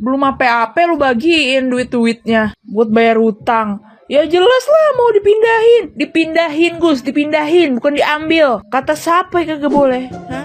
Belum apa-apa lu bagiin duit-duitnya buat bayar utang. Ya jelas lah mau dipindahin. Dipindahin Gus, dipindahin bukan diambil. Kata siapa yang kagak boleh? Hah?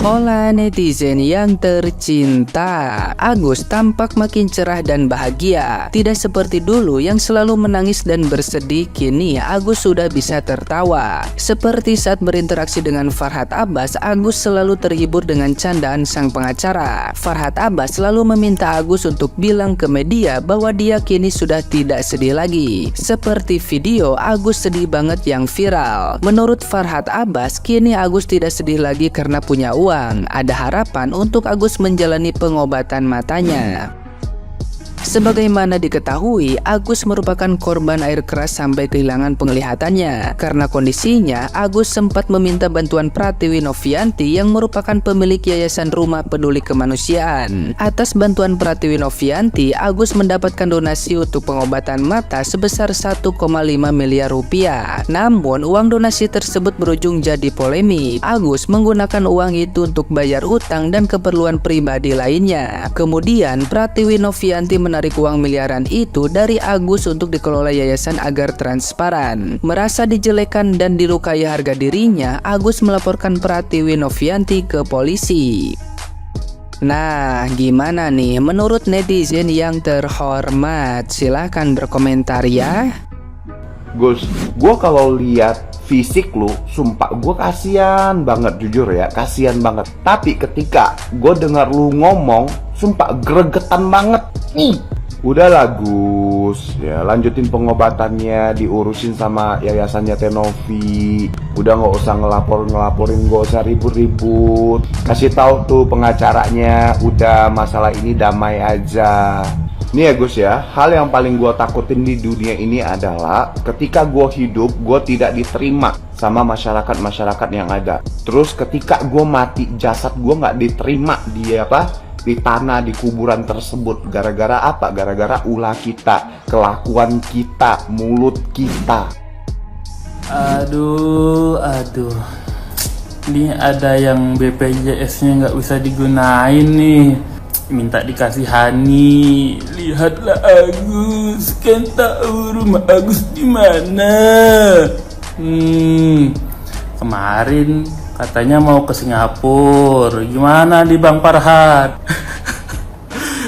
Hola netizen yang tercinta, Agus tampak makin cerah dan bahagia. Tidak seperti dulu yang selalu menangis dan bersedih, kini Agus sudah bisa tertawa. Seperti saat berinteraksi dengan Farhad Abbas, Agus selalu terhibur dengan candaan sang pengacara. Farhad Abbas selalu meminta Agus untuk bilang ke media bahwa dia kini sudah tidak sedih lagi. Seperti video Agus sedih banget yang viral. Menurut Farhad Abbas, kini Agus tidak sedih lagi karena punya uang. Ada harapan untuk Agus menjalani pengobatan matanya. Sebagaimana diketahui, Agus merupakan korban air keras sampai kehilangan penglihatannya. Karena kondisinya, Agus sempat meminta bantuan Pratiwi Novianti yang merupakan pemilik Yayasan Rumah Peduli Kemanusiaan. Atas bantuan Pratiwi Novianti, Agus mendapatkan donasi untuk pengobatan mata sebesar 1,5 miliar rupiah. Namun, uang donasi tersebut berujung jadi polemik. Agus menggunakan uang itu untuk bayar utang dan keperluan pribadi lainnya. Kemudian, Pratiwi Novianti menarik uang miliaran itu dari Agus untuk dikelola yayasan agar transparan. Merasa dijelekan dan dilukai harga dirinya, Agus melaporkan Pratiwi Novianti ke polisi. Nah, gimana nih menurut netizen yang terhormat? Silahkan berkomentar ya. Gus, gue kalau lihat fisik lu, sumpah gue kasihan banget, jujur ya, kasihan banget. Tapi ketika gue dengar lu ngomong, sumpah gregetan banget. Udahlah Gus, ya lanjutin pengobatannya, diurusin sama yayasannya Tenovi. Udah nggak usah ngelaporin, nggak usah ribut-ribut. Kasih tahu tuh pengacaranya, udah masalah ini damai aja. Nih ya Gus ya, hal yang paling gue takutin di dunia ini adalah ketika gue hidup, gue tidak diterima sama masyarakat yang ada. Terus ketika gue mati, jasad gue nggak diterima di tanah, di kuburan tersebut. Gara-gara apa? Gara-gara ulah kita, kelakuan kita, mulut kita. Aduh. Ini ada yang BPJS-nya nggak bisa digunain nih. Minta dikasihani. Lihatlah Agus, kan tahu rumah Agus di mana. Kemarin katanya mau ke Singapura. Gimana di Bang Farhad?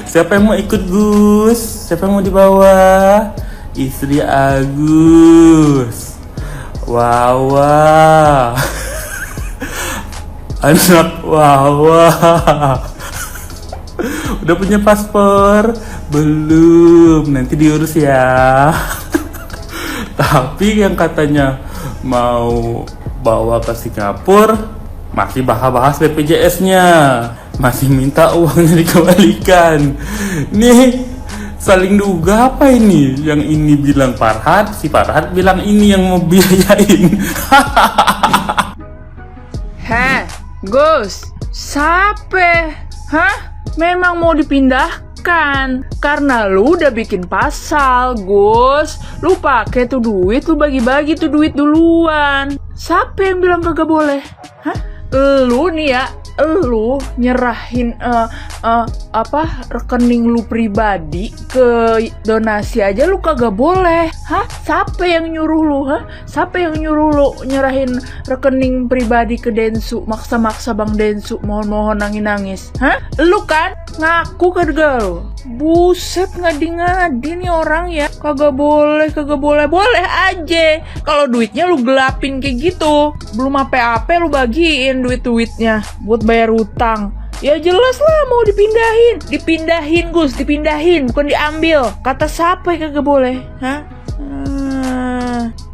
Siapa yang mau ikut Gus? Siapa yang mau dibawa? Istri Agus, Wawa, anak Wawa. Udah punya paspor? Belum, nanti diurus ya. Tapi yang katanya mau bawa ke Singapura masih bahas BPJS-nya, masih minta uangnya dikembalikan. Nih saling duga apa ini? Yang ini bilang Farhad, si Farhad bilang ini yang mau biayain. Heh, Gus, siapa? Hah? Memang mau dipindahkan karena lu udah bikin pasal, Gus. Lu pakai tuh duit, lu bagi-bagi tuh duit duluan. Siapa yang bilang kagak boleh? Hah? Lu nih ya, lu nyerahin rekening lu pribadi ke donasi aja lu kagak boleh. Hah? Siapa yang nyuruh lu? Hah? Siapa yang nyuruh lu nyerahin rekening pribadi ke Densu? Maksa-maksa Bang Densu, mohon-mohon nangis-nangis. Hah? Lu kan ngaku kagak lu? Buset, ngadi-ngadi nih orang ya. Kagak boleh. Boleh aja kalau duitnya lu gelapin kayak gitu. Belum apa-apa lu bagiin duit-duitnya buat bayar utang. Ya jelas lah mau dipindahin Gus, dipindahin bukan diambil. Kata siapa yang kagak boleh? Hah?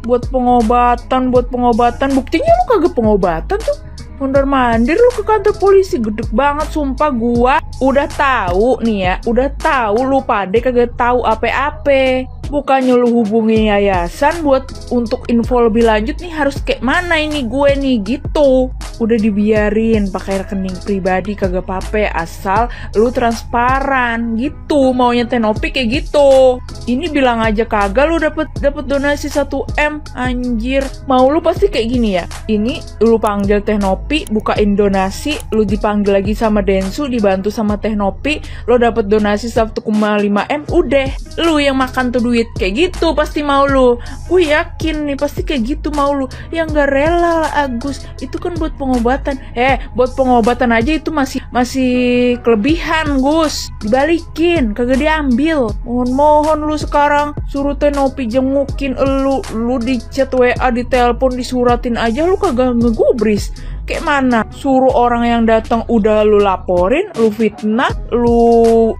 Buat pengobatan, buktinya lu kagak pengobatan tuh. Mondar-mandir lu ke kantor polisi, gedeg banget sumpah. Gua udah tahu nih ya, udah tahu lu pade kagak tahu apa-apa. Bukannya lu hubungi yayasan buat untuk info lebih lanjut nih harus kayak mana ini gue nih gitu. Udah dibiarin pakai rekening pribadi kagak apa-apa asal lu transparan gitu. Maunya Tenopi kayak gitu. Ini bilang aja kagak lu dapet donasi 1M anjir. Mau lu pasti kayak gini ya. Ini lu panggil Tenopi bukain donasi, lu dipanggil lagi sama Densu dibantu sama Tenopi, lo dapet donasi 1,5M, udah lu yang makan tuh duit kayak gitu pasti mau lu. Gue yakin nih pasti kayak gitu mau lu. Yang gak rela lah Agus, itu kan buat pengobatan. Buat pengobatan aja itu masih kelebihan Gus, dibalikin kagak diambil. Mohon lu sekarang suruh Tenopi jengukin lu di chat WA, di telepon, disuratin aja lu kagak ngegubris. Kayak mana? Suruh orang yang datang udah lu laporin, lu fitnah, lu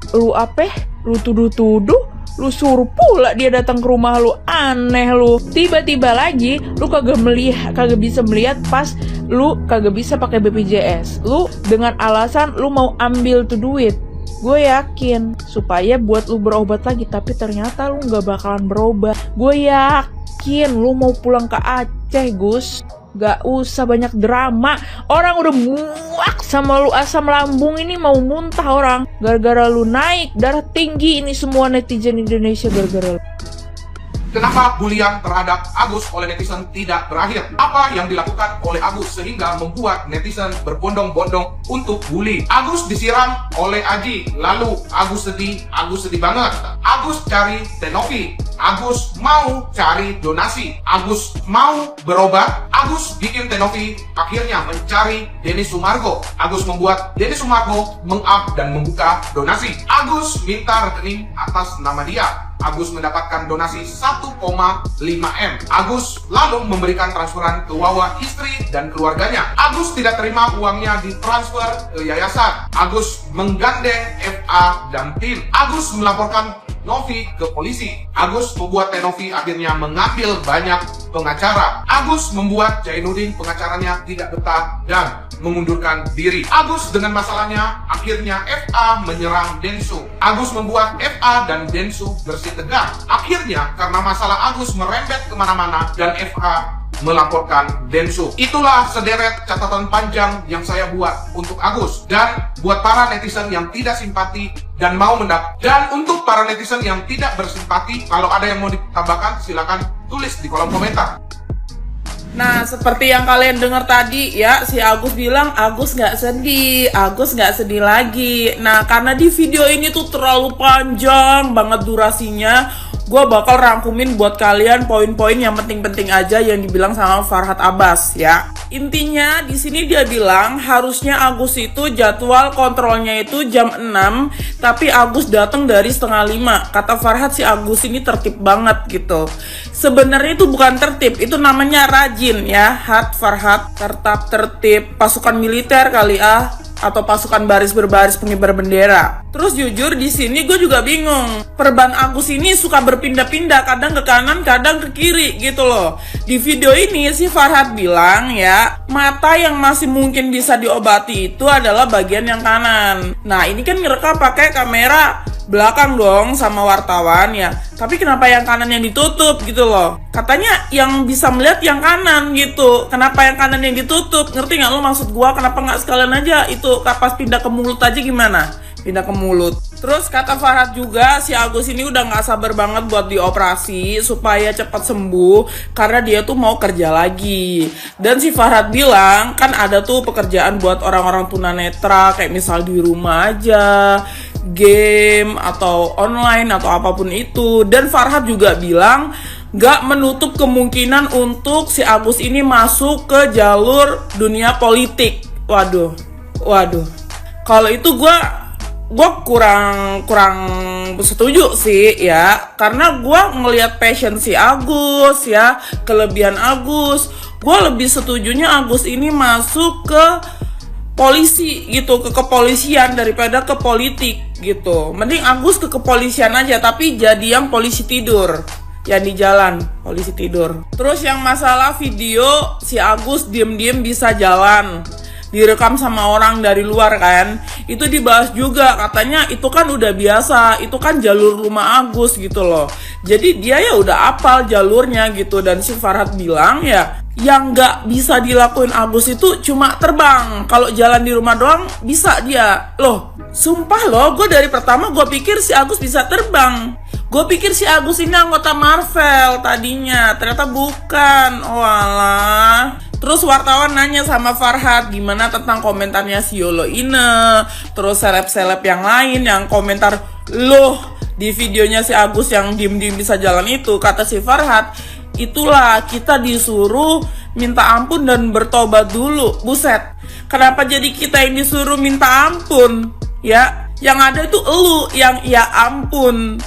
tuduh-tuduh, lu suruh pula dia datang ke rumah lu. Aneh lu. Tiba-tiba lagi lu kagak bisa melihat pas lu kagak bisa pakai BPJS. Lu dengan alasan lu mau ambil tuh duit. Gue yakin supaya buat lu berobat lagi, tapi ternyata lu gak bakalan berobat. Gue yakin lu mau pulang ke Aceh Gus. Gak usah banyak drama. Orang udah muak sama lu, asam lambung ini mau muntah orang. Gara-gara lu naik darah tinggi ini semua netizen Indonesia gara-gara lu. Kenapa bulian terhadap Agus oleh netizen tidak berakhir? Apa yang dilakukan oleh Agus sehingga membuat netizen berbondong-bondong untuk bully? Agus disiram oleh Aji, lalu Agus sedih banget. Agus cari Tenopi, Agus mau cari donasi, Agus mau berobat, Agus bikin Tenopi akhirnya mencari Denny Sumargo. Agus membuat Denny Sumargo meng-up dan membuka donasi. Agus minta rekening atas nama dia. Agus mendapatkan donasi 1,5M. Agus lalu memberikan transferan ke Wawa istri dan keluarganya. Agus tidak terima uangnya ditransfer ke yayasan. Agus menggandeng FA dan tim. Agus melaporkan Novi ke polisi. Agus membuat Tenovi akhirnya mengambil banyak pengacara. Agus membuat Jainuddin pengacaranya tidak betah dan mengundurkan diri. Agus dengan masalahnya akhirnya FA menyerang Densu. Agus membuat FA dan Densu bersih tegang. Akhirnya karena masalah Agus merembet kemana-mana dan FA melaporkan Densu. Itulah sederet catatan panjang yang saya buat untuk Agus dan buat para netizen yang tidak simpati dan mau dan untuk para netizen yang tidak bersimpati, kalau ada yang mau ditambahkan silakan tulis di kolom komentar. Nah, seperti yang kalian dengar tadi ya, si Agus bilang Agus nggak sedih lagi. Nah, karena di video ini tuh terlalu panjang banget durasinya, gue bakal rangkumin buat kalian poin-poin yang penting-penting aja yang dibilang sama Farhad Abbas ya. Intinya di sini dia bilang harusnya Agus itu jadwal kontrolnya itu jam 6, tapi Agus datang dari setengah 5. Kata Farhad si Agus ini tertib banget gitu. Sebenarnya itu bukan tertib, itu namanya rajin ya. Farhad tertib pasukan militer kali atau pasukan baris berbaris pengibar bendera. Terus jujur di sini gue juga bingung. Perban Agus ini suka berpindah-pindah, kadang ke kanan, kadang ke kiri gitu loh. Di video ini si Farhad bilang ya, mata yang masih mungkin bisa diobati itu adalah bagian yang kanan. Nah, ini kan ngerekam pakai kamera belakang dong sama wartawan ya. Tapi kenapa yang kanan yang ditutup gitu loh? Katanya yang bisa melihat yang kanan gitu. Kenapa yang kanan yang ditutup? Ngerti nggak lo maksud gua? Kenapa nggak sekalian aja itu pas pindah ke mulut aja gimana? Pindah ke mulut. Terus kata Farhad juga si Agus ini udah nggak sabar banget buat dioperasi supaya cepat sembuh karena dia tuh mau kerja lagi. Dan si Farhad bilang kan ada tuh pekerjaan buat orang-orang tunanetra kayak misal di rumah aja, game atau online atau apapun itu. Dan Farhad juga bilang gak menutup kemungkinan untuk si Agus ini masuk ke jalur dunia politik. Waduh. Kalau itu gue kurang setuju sih ya, karena gue ngelihat passion si Agus ya, kelebihan Agus. Gue lebih setujunya Agus ini masuk ke polisi gitu, ke kepolisian daripada ke politik gitu. Mending Agus ke kepolisian aja, tapi jadi yang polisi tidur, yang di jalan polisi tidur. Terus yang masalah video si Agus diem-diem bisa jalan, direkam sama orang dari luar kan. itu dibahas juga, katanya itu kan udah biasa, itu kan jalur rumah Agus gitu loh. Jadi dia ya udah apal jalurnya gitu. Dan si Farhad bilang ya, yang nggak bisa dilakuin Agus itu cuma terbang. Kalau jalan di rumah doang bisa dia. Loh, sumpah loh, gue dari pertama gue pikir si Agus bisa terbang. Gue pikir si Agus ini anggota Marvel tadinya, ternyata bukan. Oh alah. Terus wartawan nanya sama Farhad gimana tentang komentarnya si Yolo Ine, terus seleb-seleb yang lain yang komentar, loh di videonya si Agus yang diem-diem bisa jalan itu. Kata si Farhad, itulah kita disuruh minta ampun dan bertobat dulu. Buset, kenapa jadi kita yang disuruh minta ampun? Ya, yang ada itu elu yang ya ampun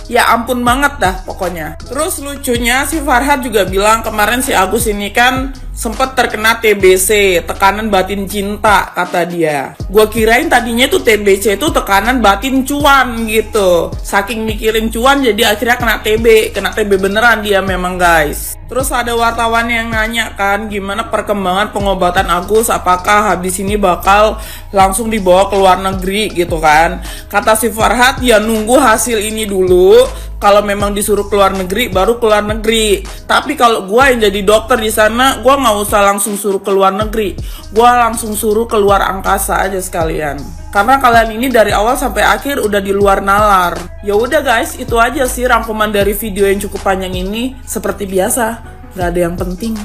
banget dah pokoknya. Terus lucunya si Farhad juga bilang kemarin si Agus ini kan sempet terkena TBC, tekanan batin cinta kata dia. Gua kirain tadinya tuh TBC itu tekanan batin cuan gitu. Saking mikirin cuan jadi akhirnya kena TB beneran dia memang guys. Terus ada wartawan yang nanya kan gimana perkembangan pengobatan Agus, apakah habis ini bakal langsung dibawa ke luar negeri gitu kan. Kata si Farhad ya nunggu hasil ini dulu, kalau memang disuruh keluar negeri baru keluar negeri. Tapi kalau gua yang jadi dokter di sana, gua nggak usah langsung suruh keluar negeri, gua langsung suruh keluar angkasa aja sekalian. Karena kalian ini dari awal sampai akhir udah di luar nalar. Ya udah guys, itu aja sih rangkuman dari video yang cukup panjang ini. Seperti biasa, nggak ada yang penting.